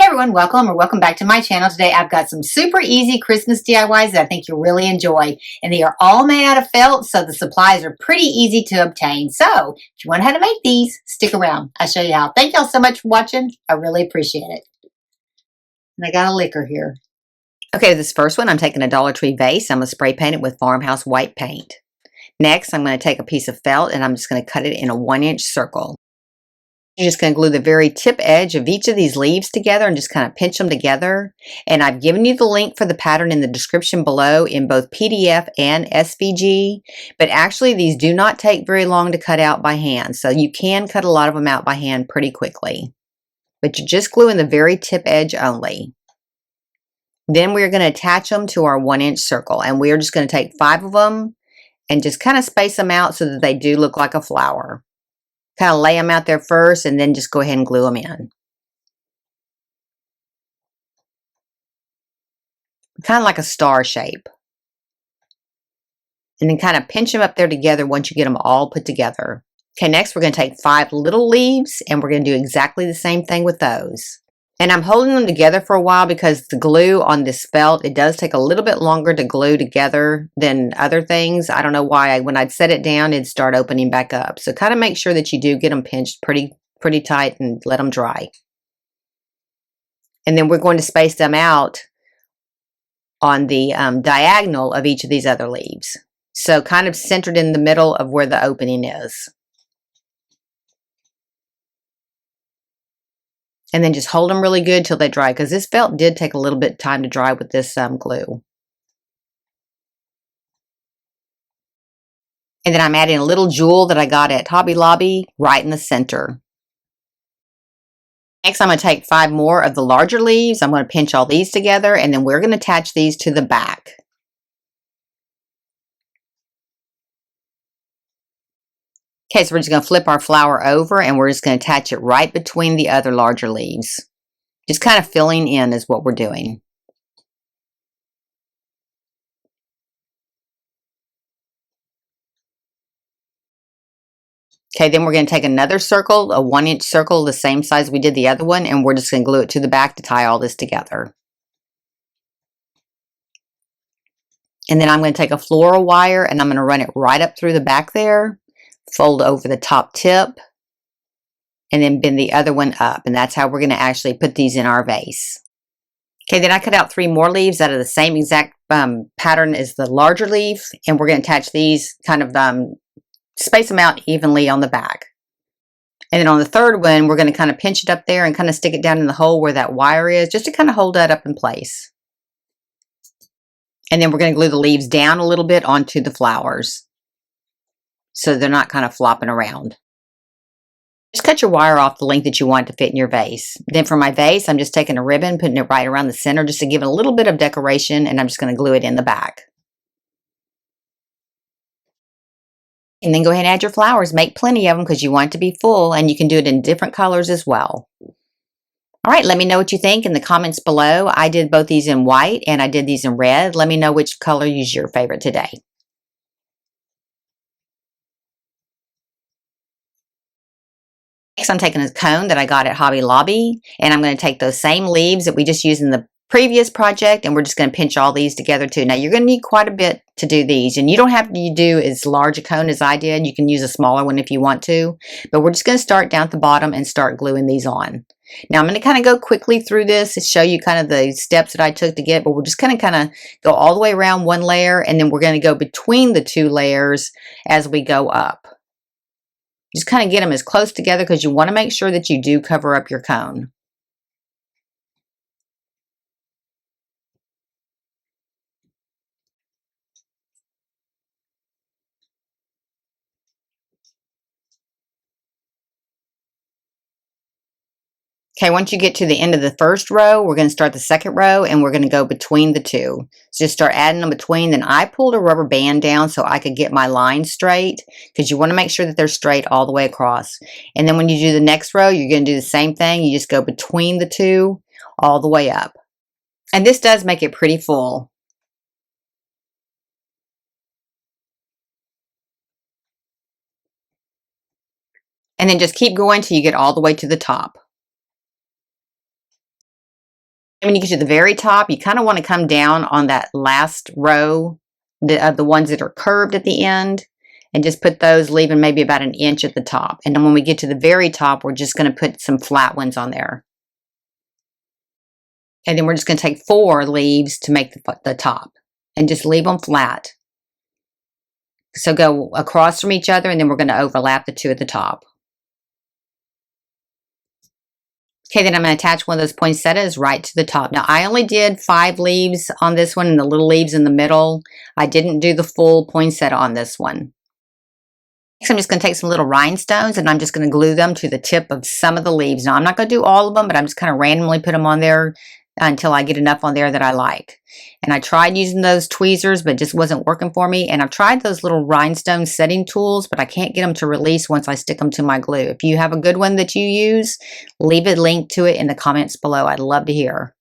everyone, welcome or welcome back to my channel. Today I've got some super easy Christmas DIYs that I think you'll really enjoy. And they are all made out of felt, so the supplies are pretty easy to obtain. So if you want how to make these, stick around. I'll show you how. Thank y'all so much for watching. I really appreciate it. And I got a liquor here. Okay, this first one, I'm taking a Dollar Tree vase. I'm going to spray paint it with farmhouse white paint. Next, I'm going to take a piece of felt and I'm just going to cut it in a 1-inch circle. You're just going to glue the very tip edge of each of these leaves together and just kind of pinch them together. And I've given you the link for the pattern in the description below in both PDF and SVG. But actually, these do not take very long to cut out by hand. So you can cut a lot of them out by hand pretty quickly. But you're just gluing the very tip edge only. Then we're going to attach them to our 1-inch circle. And we're just going to take 5 of them and just kind of space them out so that they do look like a flower. Kind of lay them out there first and then just go ahead and glue them in. Kind of like a star shape. And then kind of pinch them up there together once you get them all put together. Okay, next we're going to take 5 little leaves and we're going to do exactly the same thing with those. And I'm holding them together for a while because the glue on this felt, it does take a little bit longer to glue together than other things. I don't know why. When I'd set it down, it'd start opening back up. So kind of make sure that you do get them pinched pretty tight and let them dry. And then we're going to space them out on the diagonal of each of these other leaves. So kind of centered in the middle of where the opening is. And then just hold them really good till they dry, because this felt did take a little bit of time to dry with this glue. And then I'm adding a little jewel that I got at Hobby Lobby right in the center. Next, I'm going to take 5 more of the larger leaves. I'm going to pinch all these together, and then we're going to attach these to the back. Okay, so we're just going to flip our flower over and we're just going to attach it right between the other larger leaves. Just kind of filling in is what we're doing. Okay, then we're going to take another circle, a 1-inch circle, the same size we did the other one, and we're just going to glue it to the back to tie all this together. And then I'm going to take a floral wire and I'm going to run it right up through the back there, fold over the top tip, and then bend the other one up. And that's how we're going to actually put these in our vase. Okay, then I cut out 3 more leaves out of the same exact pattern as the larger leaf. And we're going to attach these, kind of space them out evenly on the back. And then on the third one, we're going to kind of pinch it up there and kind of stick it down in the hole where that wire is, just to kind of hold that up in place. And then we're going to glue the leaves down a little bit onto the flowers, so they're not kind of flopping around. Just cut your wire off the length that you want to fit in your vase. Then for my vase, I'm just taking a ribbon, putting it right around the center just to give it a little bit of decoration, and I'm just going to glue it in the back. And then go ahead and add your flowers. Make plenty of them because you want it to be full, and you can do it in different colors as well. All right, let me know what you think in the comments below. I did both these in white and I did these in red. Let me know which color is your favorite today. Next, I'm taking a cone that I got at Hobby Lobby, and I'm going to take those same leaves that we just used in the previous project, and we're just going to pinch all these together too. Now, you're going to need quite a bit to do these, and you don't have to do as large a cone as I did. You can use a smaller one if you want to, but we're just going to start down at the bottom and start gluing these on. Now, I'm going to kind of go quickly through this to show you kind of the steps that I took to get, but we're just going to kind of go all the way around one layer, and then we're going to go between the 2 layers as we go up. Just kind of get them as close together because you want to make sure that you do cover up your cone. Okay, once you get to the end of the first row, we're going to start the second row and we're going to go between the 2. So just start adding them between. Then I pulled a rubber band down so I could get my line straight, because you want to make sure that they're straight all the way across. And then when you do the next row, you're going to do the same thing. You just go between the 2 all the way up. And this does make it pretty full. And then just keep going till you get all the way to the top. And when you get to the very top, you kind of want to come down on that last row of the ones that are curved at the end and just put those, leaving maybe about an inch at the top. And then when we get to the very top, we're just going to put some flat ones on there. And then we're just going to take 4 leaves to make the top and just leave them flat. So go across from each other, and then we're going to overlap the 2 at the top. Okay, then I'm going to attach one of those poinsettias right to the top. Now, I only did 5 leaves on this one and the little leaves in the middle. I didn't do the full poinsettia on this one. Next, I'm just going to take some little rhinestones and I'm just going to glue them to the tip of some of the leaves. Now, I'm not going to do all of them, but I'm just kind of randomly put them on there until I get enough on there that I like. And I tried using those tweezers, but it just wasn't working for me. And I've tried those little rhinestone setting tools, but I can't get them to release once I stick them to my glue. If you have a good one that you use, leave a link to it in the comments below. I'd love to hear.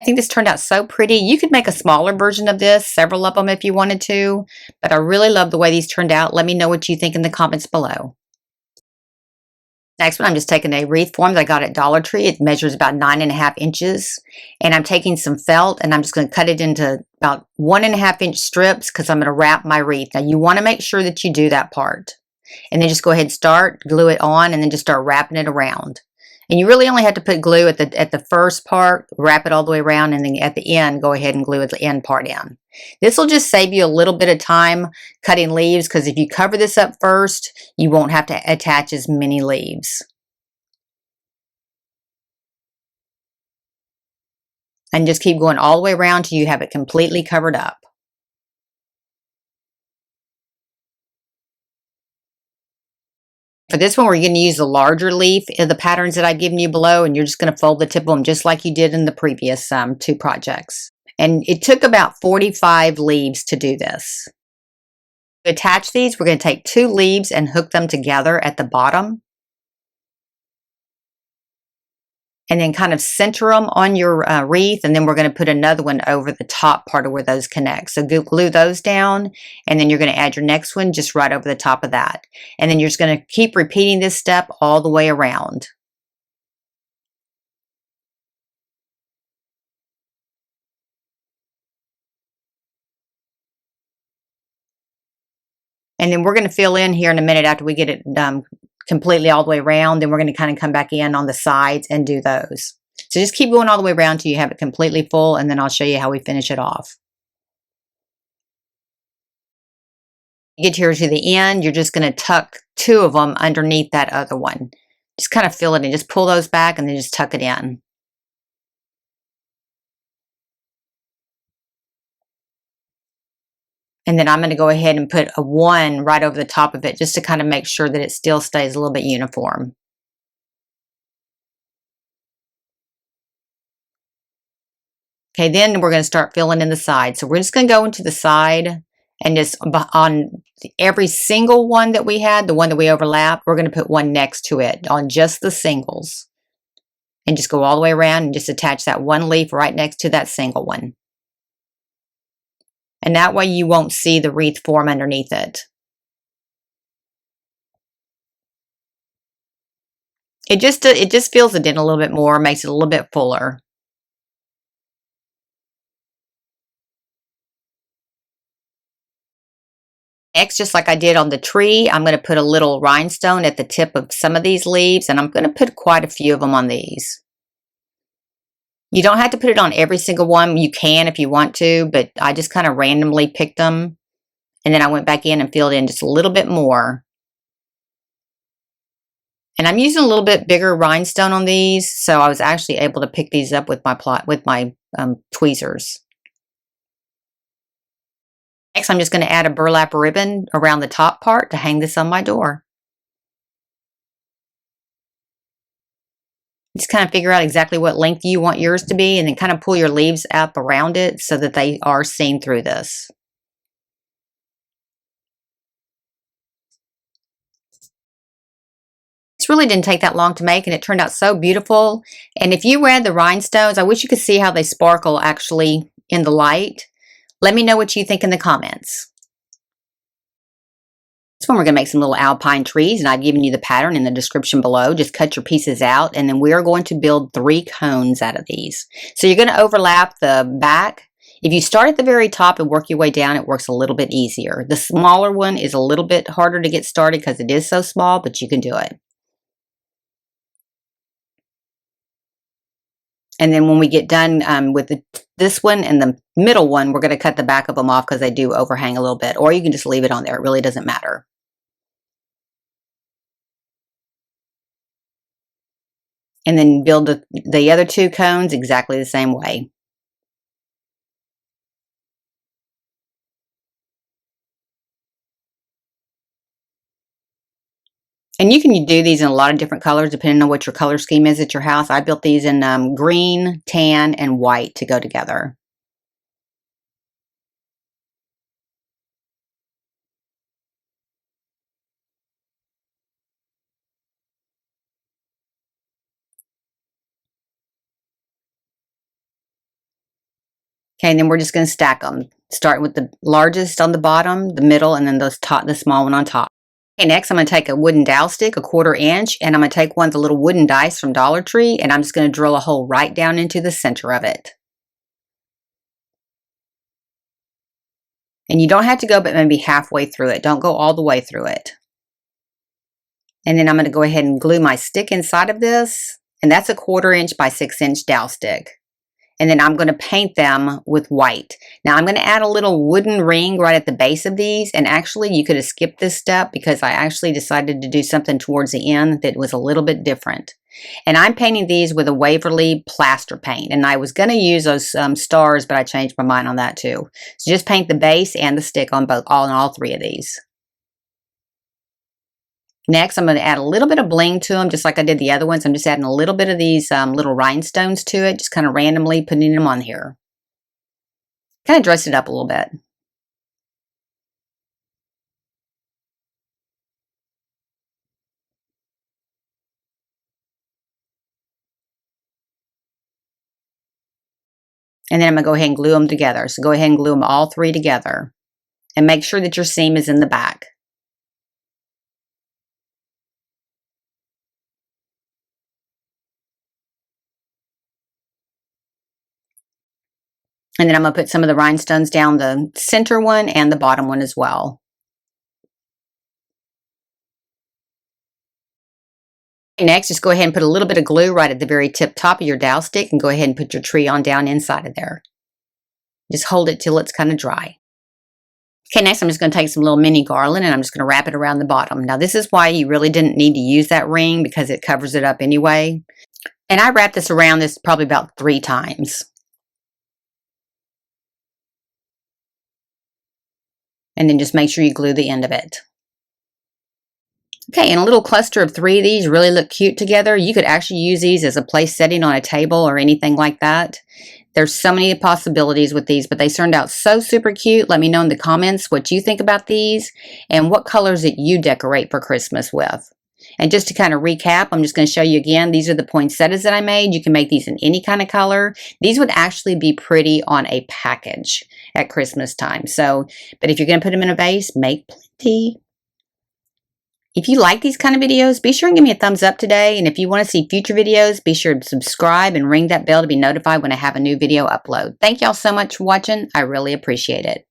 I think this turned out so pretty. You could make a smaller version of this, several of them if you wanted to, but I really love the way these turned out. Let me know what you think in the comments below. Next one, I'm just taking a wreath form that I got at Dollar Tree. It measures about 9.5 inches. And I'm taking some felt and I'm just going to cut it into about 1.5 inch strips because I'm going to wrap my wreath. Now you want to make sure that you do that part. And then just go ahead and start, glue it on, and then just start wrapping it around. And you really only have to put glue at the first part, wrap it all the way around, and then at the end, go ahead and glue the end part in. This will just save you a little bit of time cutting leaves because if you cover this up first, you won't have to attach as many leaves. And just keep going all the way around till you have it completely covered up. For this one, we're going to use the larger leaf of the patterns that I've given you below, and you're just going to fold the tip of them just like you did in the previous 2 projects. And it took about 45 leaves to do this. To attach these, we're going to take 2 leaves and hook them together at the bottom. And then kind of center them on your wreath, and then we're going to put another one over the top part of where those connect. So glue those down, and then you're going to add your next one just right over the top of that. And then you're just going to keep repeating this step all the way around. And then we're going to fill in here in a minute after we get it completely all the way around. Then we're going to kind of come back in on the sides and do those. So just keep going all the way around till you have it completely full, and then I'll show you how we finish it off. Get here to the end, you're just going to tuck 2 of them underneath that other one. Just kind of fill it in, just pull those back and then just tuck it in. And then I'm going to go ahead and put a 1 right over the top of it just to kind of make sure that it still stays a little bit uniform. Okay, then we're going to start filling in the side. So we're just going to go into the side and just on every single one that we had, the one that we overlapped, we're going to put 1 next to it on just the singles. And just go all the way around and just attach that 1 leaf right next to that single one. And that way you won't see the wreath form underneath it. It just fills it in a little bit more, makes it a little bit fuller. Next, just like I did on the tree, I'm going to put a little rhinestone at the tip of some of these leaves, and I'm going to put quite a few of them on these. You don't have to put it on every single one. You can if you want to, but I just kind of randomly picked them, and then I went back in and filled in just a little bit more. And I'm using a little bit bigger rhinestone on these, so I was actually able to pick these up with my tweezers. Next, I'm just going to add a burlap ribbon around the top part to hang this on my door. Just kind of figure out exactly what length you want yours to be, and then kind of pull your leaves up around it so that they are seen through this. This really didn't take that long to make, and it turned out so beautiful. And if you add the rhinestones, I wish you could see how they sparkle actually in the light. Let me know what you think in the comments. This one, we're going to make some little alpine trees, and I've given you the pattern in the description below. Just cut your pieces out, and then we are going to build 3 cones out of these. So you're going to overlap the back. If you start at the very top and work your way down, it works a little bit easier. The smaller one is a little bit harder to get started because it is so small, but you can do it. And then when we get done with this one and the middle one, we're going to cut the back of them off because they do overhang a little bit. Or you can just leave it on there. It really doesn't matter. And then build the other 2 cones exactly the same way. And you can do these in a lot of different colors depending on what your color scheme is at your house. I built these in green, tan, and white to go together. Okay, and then we're just going to stack them. Start with the largest on the bottom, the middle, and then the small one on top. Okay, next I'm going to take a wooden dowel stick, a 1/4 inch, and I'm going to take one of the little wooden dice from Dollar Tree, and I'm just going to drill a hole right down into the center of it. And you don't have to go but maybe halfway through it. Don't go all the way through it. And then I'm going to go ahead and glue my stick inside of this, and that's a 1/4 inch by 6 inch dowel stick. And then I'm going to paint them with white. Now I'm going to add a little wooden ring right at the base of these, and actually you could have skipped this step because I actually decided to do something towards the end that was a little bit different. And I'm painting these with a Waverly plaster paint, and I was going to use those stars, but I changed my mind on that too. So just paint the base and the stick on all 3 of these. Next, I'm going to add a little bit of bling to them, just like I did the other ones. I'm just adding a little bit of these little rhinestones to it, just kind of randomly putting them on here. Kind of dress it up a little bit. And then I'm going to go ahead and glue them together. So go ahead and glue them all 3 together. And make sure that your seam is in the back. And then I'm going to put some of the rhinestones down the center one and the bottom one as well. Next, just go ahead and put a little bit of glue right at the very tip top of your dowel stick and go ahead and put your tree on down inside of there. Just hold it till it's kind of dry. Okay, next I'm just going to take some little mini garland and I'm just going to wrap it around the bottom. Now this is why you really didn't need to use that ring because it covers it up anyway. And I wrapped this around this probably about 3 times. And then just make sure you glue the end of it. Okay, and a little cluster of 3 of these really look cute together. You could actually use these as a place setting on a table or anything like that. There's so many possibilities with these, but they turned out so super cute. Let me know in the comments what you think about these and what colors that you decorate for Christmas with. And just to kind of recap, I'm just going to show you again, these are the poinsettias that I made. You can make these in any kind of color. These would actually be pretty on a package at Christmas time. So, but if you're going to put them in a vase, make plenty. If you like these kind of videos, be sure and give me a thumbs up today. And if you want to see future videos, be sure to subscribe and ring that bell to be notified when I have a new video upload. Thank y'all so much for watching. I really appreciate it.